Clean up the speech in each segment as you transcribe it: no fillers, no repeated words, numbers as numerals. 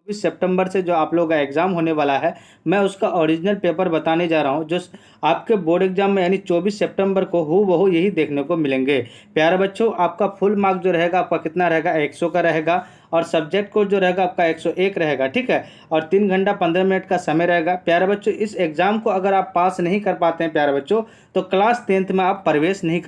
सितंबर से जो आप लोगों का एग्ज़ाम होने वाला है, मैं उसका ओरिजिनल पेपर बताने जा रहा हूँ जो आपके बोर्ड एग्जाम में यानी 24 सितंबर को हूबहू यही देखने को मिलेंगे। प्यारे बच्चों, आपका फुल मार्क जो रहेगा आपका कितना रहेगा, 100 का रहेगा और सब्जेक्ट को जो रहेगा आपका 101 रहेगा, ठीक है। और 3 घंटा 15 मिनट का समय रहेगा। प्यारे बच्चों, इस एग्ज़ाम को अगर आप पास नहीं कर पाते हैं प्यारे बच्चों, तो क्लास 10th में आप प्रवेश नहीं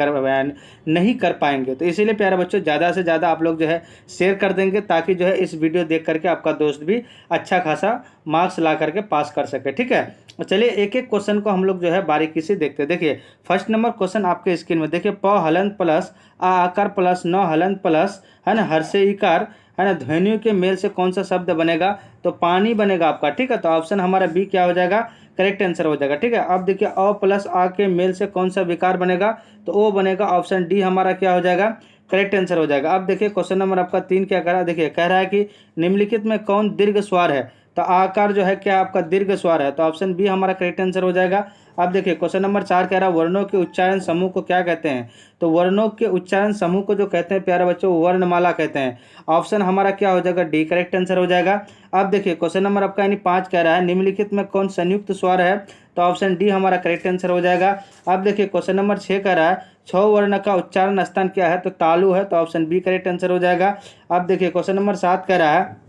कर पाएंगे। तो इसीलिए प्यारे बच्चों, ज़्यादा से ज़्यादा आप लोग जो है शेयर कर देंगे, ताकि जो है इस वीडियो देख करके आपका दोस्त भी अच्छा खासा मार्क्स ला करके पास कर सके, ठीक है। तो चलिए एक एक क्वेश्चन को हम लोग जो है बारीकी से देखते हैं। देखिए फर्स्ट नंबर क्वेश्चन आपके स्क्रीन में देखिए, प हलन प्लस आ आकार प्लस न हलन प्लस है ना हर से इकार है ना ध्वनियों के मेल से कौन सा शब्द बनेगा, तो पानी बनेगा आपका, ठीक है। तो ऑप्शन हमारा बी क्या हो जाएगा, करेक्ट आंसर हो जाएगा, ठीक है। अब देखिए अ प्लस आ के मेल से कौन सा विकार बनेगा, तो ओ बनेगा, ऑप्शन डी हमारा क्या हो जाएगा, करेक्ट आंसर हो जाएगा। अब देखिए क्वेश्चन नंबर आपका 3 क्या कह रहा है, देखिए कह रहा है कि निम्नलिखित में कौन दीर्घ स्वर है, तो आकार जो है क्या आपका दीर्घ स्वर है, तो ऑप्शन बी हमारा करेक्ट आंसर हो जाएगा। अब देखिए क्वेश्चन नंबर 4 कह रहा है वर्णों के उच्चारण समूह को क्या कहते हैं, तो वर्णों के उच्चारण समूह को जो कहते हैं प्यारे बच्चों वर्णमाला कहते हैं। ऑप्शन हमारा क्या हो जाएगा, डी करेक्ट आंसर हो जाएगा। अब देखिए क्वेश्चन नंबर आपका यानी 5 कह रहा है निम्नलिखित में कौन संयुक्त स्वर है, तो ऑप्शन डी हमारा करेक्ट आंसर हो जाएगा। अब देखिए क्वेश्चन नंबर 6 कह रहा है 6 वर्ण का उच्चारण स्थान क्या है, तो तालु है, तो ऑप्शन बी करेक्ट आंसर हो जाएगा। अब देखिए क्वेश्चन नंबर 7 कह रहा है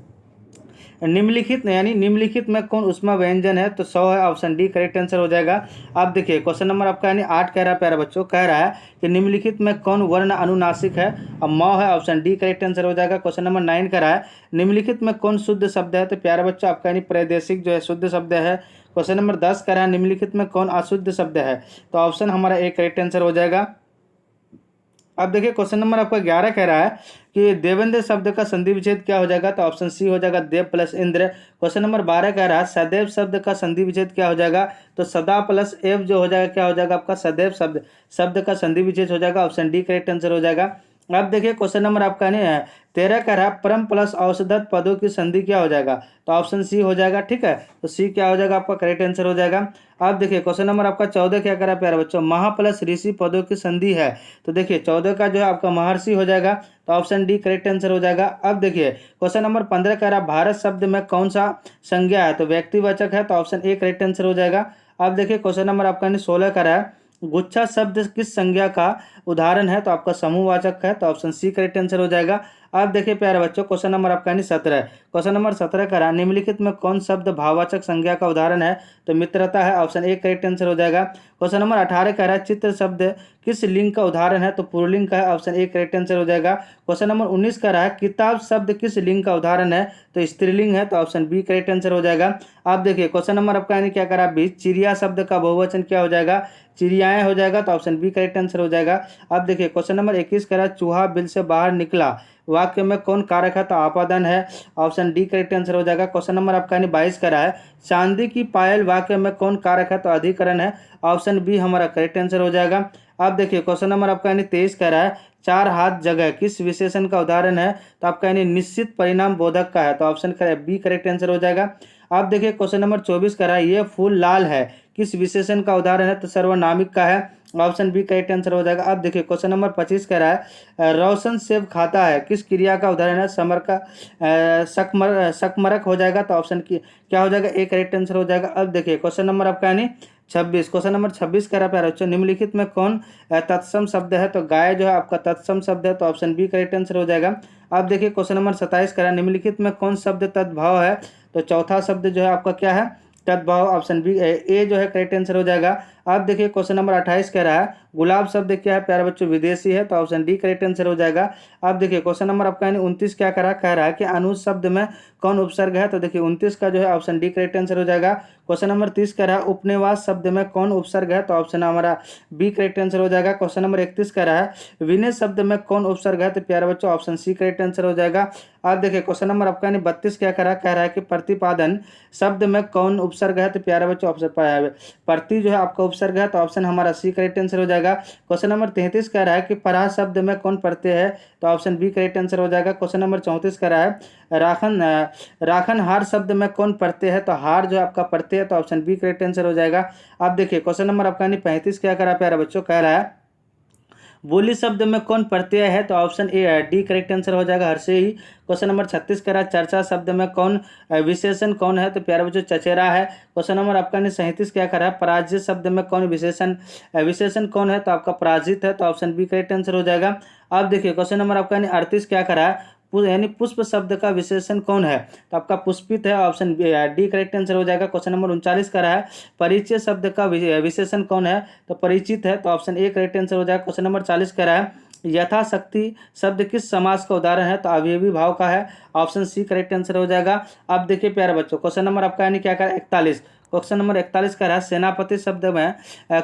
निम्नलिखित में कौन उष्मा व्यंजन है, तो 100 है, ऑप्शन डी करेक्ट आंसर हो जाएगा। अब देखिए क्वेश्चन नंबर आपका यानी 8 कह रहा है प्यारे बच्चों, कह रहा है कि निम्नलिखित में कौन वर्ण अनुनासिक है, अब म है, ऑप्शन डी करेक्ट आंसर हो जाएगा। क्वेश्चन नंबर 9 कह रहा है निम्नलिखित में कौन शुद्ध शब्द है, तो प्यारे बच्चों आपका यानी प्रादेशिक जो है शुद्ध शब्द है। क्वेश्चन नंबर 10 कह रहा है निम्नलिखित में कौन अशुद्ध शब्द है, तो ऑप्शन हमारा ए करेक्ट आंसर हो जाएगा। अब देखिए क्वेश्चन नंबर आपका 11 कह रहा है कि देवेंद्र शब्द का संधि विच्छेद क्या हो जाएगा, तो ऑप्शन सी हो जाएगा देव प्लस इंद्र। क्वेश्चन नंबर 12 कह रहा है सदैव शब्द का संधि विच्छेद क्या हो जाएगा, तो सदा प्लस एव जो हो जाएगा क्या हो जाएगा आपका सदैव शब्द शब्द का संधि विच्छेद हो जाएगा, ऑप्शन डी करेक्ट आंसर हो जाएगा। अब देखिए क्वेश्चन नंबर आपका नहीं है 13 कह रहा है परम प्लस औषधत पदों की संधि क्या हो जाएगा, तो ऑप्शन सी हो जाएगा, ठीक है। तो सी क्या हो जाएगा आपका करेक्ट आंसर हो जाएगा। अब देखिए क्वेश्चन नंबर आपका 14 क्या करा प्यारे बच्चों, महा प्लस ऋषि पदों की संधि है, तो देखिए 14 का जो है आपका महर्षि हो जाएगा, तो ऑप्शन डी करेक्ट आंसर हो जाएगा। अब देखिए क्वेश्चन नंबर 15 कह रहा भारत शब्द में कौन सा संज्ञा है, तो व्यक्तिवाचक है, तो ऑप्शन ए करेक्ट आंसर हो जाएगा। अब देखिए क्वेश्चन नंबर आपका 16 कह रहा है गुच्छा शब्द किस संज्ञा का उदाहरण है, तो आपका समूहवाचक है, तो ऑप्शन सी करेक्ट आंसर हो जाएगा। अब देखिए प्यारे बच्चों क्वेश्चन नंबर आपका 17, क्वेश्चन नंबर 17 करा निम्नलिखित में कौन शब्द भाववाचक संज्ञा का उदाहरण है, तो मित्रता है, ऑप्शन ए करेक्ट आंसर हो जाएगा। क्वेश्चन नंबर 18 कह रहा है चित्र शब्द किस लिंग का उदाहरण है, तो पुल्लिंग का है, ऑप्शन ए करेक्ट आंसर हो जाएगा। क्वेश्चन नंबर 19 कह रहा है किताब शब्द किस लिंग का उदाहरण है, तो स्त्रीलिंग है, तो ऑप्शन बी करेक्ट आंसर हो जाएगा। आप देखिए क्वेश्चन नंबर आपका यानी क्या करा 20 चिड़िया शब्द का बहुवचन क्या हो जाएगा, चिड़ियाएं हो जाएगा, तो ऑप्शन बी करेक्ट आंसर हो जाएगा। अब देखिए क्वेश्चन नंबर 21 कह रहा है चूहा बिल से बाहर निकला वाक्य में कौन कारक है, तो आपादन है, ऑप्शन डी करेक्ट आंसर हो जाएगा। क्वेश्चन नंबर आपका यानी 22 कह रहा है चांदी की पायल वाक्य में कौन कारक है, तो अधिकरण है, ऑप्शन बी हमारा करेक्ट आंसर हो जाएगा। अब देखिए क्वेश्चन नंबर आपका यानी 23 कह रहा है चार हाथ जगह किस विशेषण का उदाहरण है, तो आपका यानी निश्चित परिणाम बोधक का है, तो ऑप्शन बी करेक्ट आंसर हो जाएगा। अब देखिए क्वेश्चन नंबर 24 कह रहा है ये फूल लाल है किस विशेषण का उदाहरण है, तो सर्वनामिक का है, ऑप्शन बी करेक्ट आंसर हो जाएगा। अब देखिए क्वेश्चन नंबर 25 कह रहा है रोशन सेब खाता है किस क्रिया का उदाहरण है, समर का सकमरक हो जाएगा, तो ऑप्शन की क्या हो जाएगा, ए करेक्ट आंसर हो जाएगा। अब देखिए क्वेश्चन नंबर आपका यानी 26, क्वेश्चन नंबर 26 कह रहा है प्यारे बच्चों निम्नलिखित में कौन तत्सम शब्द है, तो गाय जो है आपका तत्सम शब्द है, तो ऑप्शन बी करेक्ट आंसर हो जाएगा। अब देखिए क्वेश्चन नंबर 27 कह रहा है निम्नलिखित में कौन शब्द तद्भाव है, तो चौथा शब्द जो है आपका क्या है, तद्भाव, ऑप्शन बी ए जो है करेक्ट आंसर हो जाएगा। अब देखिए क्वेश्चन नंबर 28 कह रहा है गुलाब शब्द क्या है प्यारे बच्चों, विदेशी है, तो ऑप्शन डी करेक्ट आंसर हो जाएगा। अब देखिए क्वेश्चन नंबर आपका यानी 29 क्या कह रहा है कि अनुज शब्द में कौन उपसर्ग है, तो देखिए 29 का जो है ऑप्शन डी करेक्ट आंसर हो जाएगा। क्वेश्चन नंबर 30 कह रहा है उपनिवास शब्द में कौन उपसर्ग है, तो ऑप्शन हमारा बी करेक्ट आंसर हो जाएगा। क्वेश्चन नंबर 31 कह रहा है विनय शब्द में कौन उपसर्ग है, तो प्यारे बच्चों ऑप्शन सी करेक्ट आंसर हो जाएगा। अब देखिए क्वेश्चन नंबर आपका यानी 32 क्या कह रहा है कि प्रतिपादन शब्द में कौन उपसर्ग है, तो प्यारे बच्चों ऑप्शन प्रति जो है आपका उपसर्ग है, तो ऑप्शन हमारा सी करेक्ट आंसर हो जाएगा। क्वेश्चन नंबर 33 कह रहा है कि पराह शब्द में कौन प्रत्यय है, तो ऑप्शन बी करेक्ट आंसर हो जाएगा। क्वेश्चन नंबर 34 कह रहा है राखन हार शब्द में कौन प्रत्यय है, तो हार जो आपका प्रत्यय है, तो ऑप्शन बी करेक्ट आंसर हो जाएगा। अब देखिए क्वेश्चन नंबर आपका 35 क्या कह रहा है प्यारे बच्चों, कह रहा है बोली शब्द में कौन प्रत्यय है? तो option A D correct answer हो जाएगा, हर्षे ही। क्वेश्चन नंबर 36 कह रहा है चर्चा शब्द में कौन विशेषण कौन है? तो प्यारे बच्चों चचेरा है। क्वेश्चन नंबर आपका 37 क्या कर रहा है? पराजित शब्द में कौन विशेषण कौन है? तो आपका पराजित है, तो ऑप्शन बी करेक्ट आंसर हो जाएगा। अब देखिए क्वेश्चन नंबर आपका 38 क्या कर रहा है? यानी पुष्प शब्द का विशेषण कौन है? तो आपका पुष्पित है, ऑप्शन डी करेक्ट आंसर हो जाएगा। क्वेश्चन नंबर 39 का रहा है परिचय शब्द का विशेषण कौन है? तो परिचित है, तो ऑप्शन ए करेक्ट आंसर हो जाएगा। क्वेश्चन नंबर 40 का रहा है यथाशक्ति शब्द किस समास का उदाहरण है? तो अवयवी भाव का है, ऑप्शन सी करेक्ट आंसर हो जाएगा। अब देखिए प्यारे बच्चों क्वेश्चन नंबर आपका यानी क्या कर 41, क्वेश्चन नंबर 41 का रहा है सेनापति शब्द में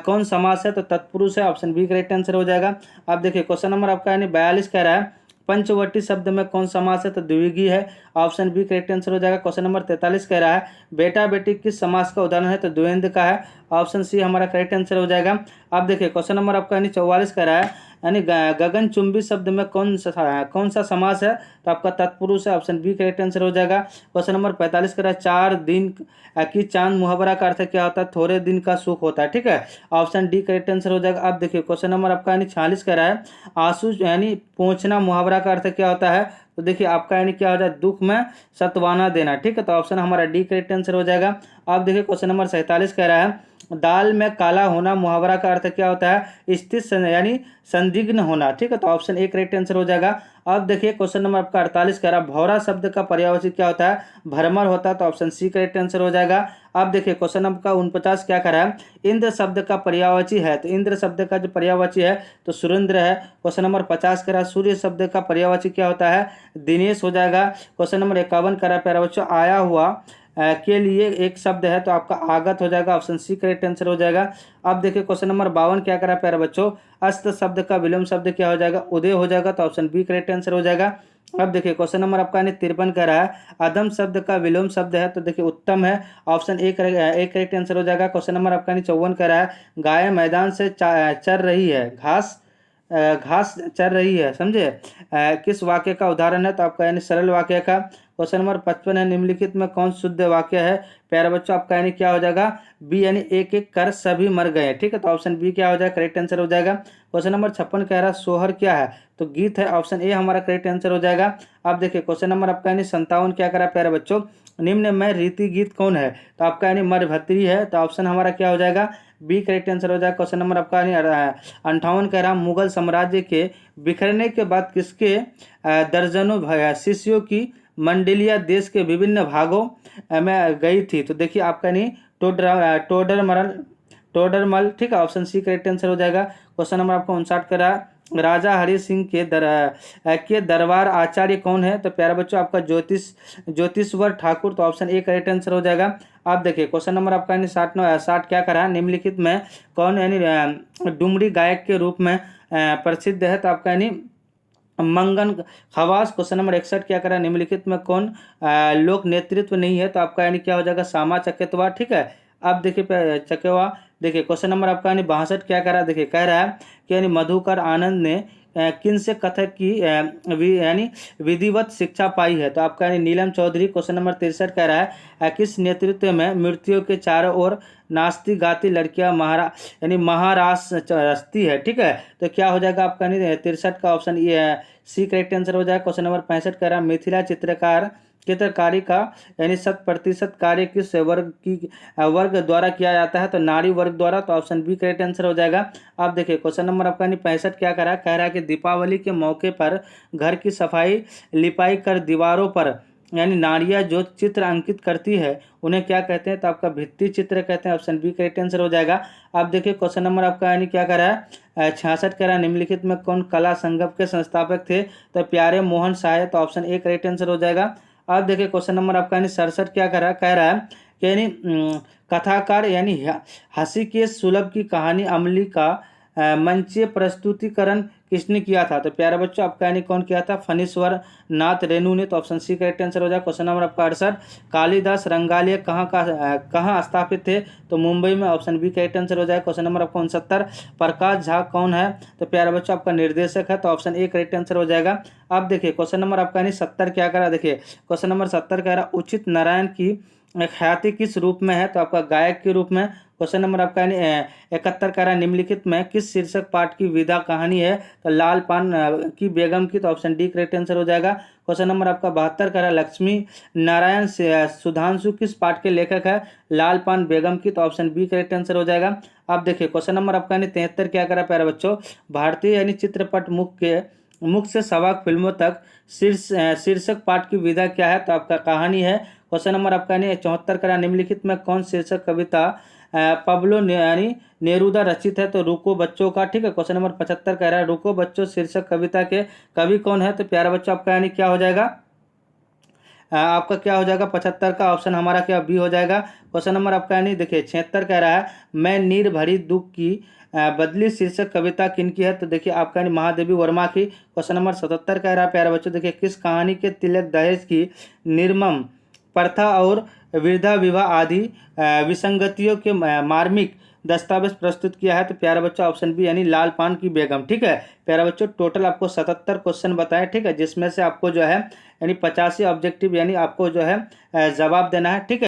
कौन समास है? तो तत्पुरुष है, ऑप्शन बी करेक्ट आंसर हो जाएगा। अब देखिए क्वेश्चन नंबर आपका यानी 42 कह रहा है पंचवटी शब्द में कौन समास है? तो द्विगी है, ऑप्शन बी करेक्ट आंसर हो जाएगा। क्वेश्चन नंबर 43 कह रहा है बेटा बेटी किस समास का उदाहरण है? तो द्वंद्व का है, ऑप्शन सी हमारा करेक्ट आंसर हो जाएगा। अब देखिए क्वेश्चन नंबर आपका यानी 44 कह रहा है यानी गगनचुंबी शब्द में कौन सा समास है? तो आपका तत्पुरुष है, ऑप्शन बी करेक्ट आंसर हो जाएगा। क्वेश्चन नंबर 45 कह रहा है 4 दिन की चांद मुहावरा का अर्थ क्या होता है? थोड़े दिन का सुख होता है, ठीक है, ऑप्शन डी करेक्ट आंसर हो जाएगा। अब देखिए क्वेश्चन नंबर आपका यानी 46 कह रहा है आंसू यानी पहुंचना मुहावरा का अर्थ क्या होता है? तो देखिए आपका यानी क्या हो जाए दुख में सत्वाना देना, ठीक है, तो ऑप्शन हमारा डी करेक्ट आंसर हो जाएगा। अब देखिए क्वेश्चन नंबर 47 कह रहा है दाल में काला होना मुहावरा का अर्थ क्या होता है? स्थित यानी संदिग्ध होना, ठीक है, तो ऑप्शन ए करेक्ट आंसर हो जाएगा। अब देखिए क्वेश्चन नंबर आपका 48 कह रहा है भौरा शब्द का पर्यायवाची क्या होता है? भ्रमर होता है, तो ऑप्शन सी करेक्ट आंसर हो जाएगा। अब देखिए क्वेश्चन नंबर का 49 क्या कह रहा है इंद्र शब्द का पर्यायवाची है? तो इंद्र शब्द का जो पर्यायवाची है तो सुरेंद्र है। क्वेश्चन नंबर 50 कह रहा है सूर्य शब्द का पर्यायवाची क्या होता है? दिनेश हो जाएगा। क्वेश्चन नंबर 51 कह रहा है प्यारे बच्चों आया हुआ के लिए एक शब्द है, तो आपका आगत हो जाएगा, ऑप्शन सी करेक्ट आंसर हो जाएगा। अब देखिए क्वेश्चन नंबर 52 क्या करा प्यारे बच्चों अस्त शब्द का विलोम शब्द क्या हो जाएगा? उदय हो जाएगा, तो ऑप्शन बी करेक्ट आंसर हो जाएगा। अब देखिए क्वेश्चन नंबर आपका 53 कह रहा है अधम शब्द का विलोम शब्द है, तो देखिए उत्तम है, ऑप्शन ए करेक्ट आंसर हो जाएगा। क्वेश्चन नंबर आपका 54 कह रहा है गाय मैदान से चर रही है घास चर रही है, समझे, किस वाक्य का उदाहरण है? तो आपका यानी सरल वाक्य का। क्वेश्चन नंबर 55 है निम्नलिखित में कौन शुद्ध वाक्य है? प्यारे बच्चों आपका यानी क्या हो जाएगा बी यानी एक एक कर सभी मर गए, ठीक है, तो ऑप्शन बी क्या हो जाएगा करेक्ट आंसर हो जाएगा। क्वेश्चन नंबर 56 कह रहा है सोहर क्या है? तो गीत है, ऑप्शन ए हमारा करेक्ट आंसर हो जाएगा। अब देखिए क्वेश्चन नंबर आपका यानी 57 क्या करा प्यारे बच्चों निम्न में रीति गीत कौन है? तो आपका यानी मरभत्री है, तो ऑप्शन हमारा क्या हो जाएगा बी करेक्ट आंसर हो जाएगा। क्वेश्चन नंबर आपका यानी 58 कह रहा मुगल साम्राज्य के बिखरने के बाद किसके दर्जनों शिष्यों की मंडलियां देश के विभिन्न भागों में गई थी? तो देखिए आपका नहीं टोडरमल, ठीक है, ऑप्शन सी करेक्ट आंसर हो जाएगा। क्वेश्चन नंबर आपको 59 करा राजा हरि सिंह के दरबार आचार्य कौन है? तो प्यारे बच्चों आपका ज्योतिश्वर ठाकुर, तो ऑप्शन ए करेक्ट आंसर हो जाएगा। आप देखिए क्वेश्चन नंबर आपका यानी 60 क्या करा निम्नलिखित में कौन यानी डुमरी गायक के रूप में प्रसिद्ध है? तो आपका यानी मंगन खवास। क्वेश्चन नंबर 61 क्या करा निम्नलिखित में कौन लोक नेतृत्व नहीं है? तो आपका यानी क्या हो जाएगा सामा चकेतवा, ठीक है। अब देखिए चकेवा देखिए क्वेश्चन नंबर आपका यानी 62 क्या कह रहा है? देखिए कह रहा है कि यानी मधुकर आनंद ने किन से कथक की यानी विधिवत शिक्षा पाई है? तो आपका यानी नीलम चौधरी। क्वेश्चन नंबर 63 कह रहा है किस नेतृत्व में मृत्यु के चारों ओर नाचती गाती लड़कियां यानी महारास रचती है, ठीक है, तो क्या हो जाएगा आपका यानी 63 का ऑप्शन ये सी करेक्ट आंसर हो जाएगा। क्वेश्चन नंबर 65 कह रहा है मिथिला चित्रकारी का यानी 100% कार्य किस वर्ग द्वारा किया जाता है? तो नारी वर्ग द्वारा, तो ऑप्शन बी करेक्ट आंसर हो जाएगा। अब देखिए क्वेश्चन नंबर आपका 65 क्या कह रहा है कि दीपावली के मौके पर घर की सफाई लिपाई कर दीवारों पर यानी नारियां जो चित्र अंकित करती है उन्हें क्या कहते हैं? तो आपका भित्ति चित्र कहते हैं, ऑप्शन बी करेक्ट आंसर हो जाएगा। अब देखिए क्वेश्चन नंबर आपका यानी क्या कह रहा है 66 कह रहा है निम्नलिखित में कौन कला संगम के संस्थापक थे? तो प्यारे मोहन शाह, तो ऑप्शन ए करेक्ट आंसर हो जाएगा। अब देखिए क्वेश्चन नंबर आपका यानी 67 क्या कह रहा है कि यानी कथाकार यानी हंसी के सुलभ की कहानी अमली का मंचीय प्रस्तुतिकरण किसने किया था? तो प्यारे बच्चों आपका यानी कौन किया था? फणीश्वर नाथ रेणु ने, तो ऑप्शन सी करेक्ट आंसर हो जाएगा। क्वेश्चन नंबर आपका 68 कालिदास रंगालय कहाँ स्थापित थे? तो मुंबई में, ऑप्शन बी करेक्ट आंसर हो जाएगा। क्वेश्चन नंबर आपका 69 प्रकाश झा कौन है? तो प्यारे बच्चों आपका निर्देशक है, तो ऑप्शन ए करेक्ट आंसर हो जाएगा। अब देखिए क्वेश्चन नंबर आपका यानी 70 क्या करा, देखिए क्वेश्चन नंबर 70 कह रहा उचित नारायण की ख्याति किस रूप में है? तो आपका गायक के रूप में। क्वेश्चन नंबर आपका यानी 71 कह रहा है निम्नलिखित में किस शीर्षक पाठ की विधा कहानी है, तो लाल पान की बेगम की, तो ऑप्शन डी करेक्ट आंसर हो जाएगा। क्वेश्चन नंबर आपका 72 कह रहा है लक्ष्मी नारायण सुधांशु किस पाठ के लेखक है, लाल पान बेगम की, तो ऑप्शन बी करेक्ट आंसर हो जाएगा। अब देखिए क्वेश्चन नंबर आपका यानी 73 क्या कह रहा है प्यारे बच्चों, भारतीय यानी चित्रपट मुख्य से सवा फिल्मों तक शीर्षक पाठ की विधा क्या है, तो आपका कहानी है। क्वेश्चन नंबर आपका यानी 74 करा निम्नलिखित में कौन शीर्षक कविता पब्लो यानी नेरूदा रचित है, तो रुको बच्चों का, ठीक है। क्वेश्चन नंबर 75 कह रहा है रुको बच्चों शीर्षक कविता के कवि कौन है, तो प्यारा बच्चों आपका यानी क्या हो जाएगा, आपका क्या हो जाएगा 75 का ऑप्शन हमारा क्या बी हो जाएगा। क्वेश्चन नंबर आपका यानी देखिए 76 कह रहा है मैं नीर भरी दुख की बदली शीर्षक कविता किनकी है, तो देखिए आपका यानी महादेवी वर्मा की। क्वेश्चन नंबर 77 कह रहा है प्यारे बच्चों देखिए किस कहानी के तिलक दहेज की निर्मम प्रथा और वृद्धा विवाह आदि विसंगतियों के मार्मिक दस्तावेज प्रस्तुत किया है, तो प्यारा बच्चा ऑप्शन बी यानी लाल पान की बेगम, ठीक है। प्यारा बच्चों टोटल आपको 77 क्वेश्चन बताए, ठीक है, जिसमें से आपको जो है यानी 85 ऑब्जेक्टिव यानी आपको जो है जवाब देना है, ठीक है।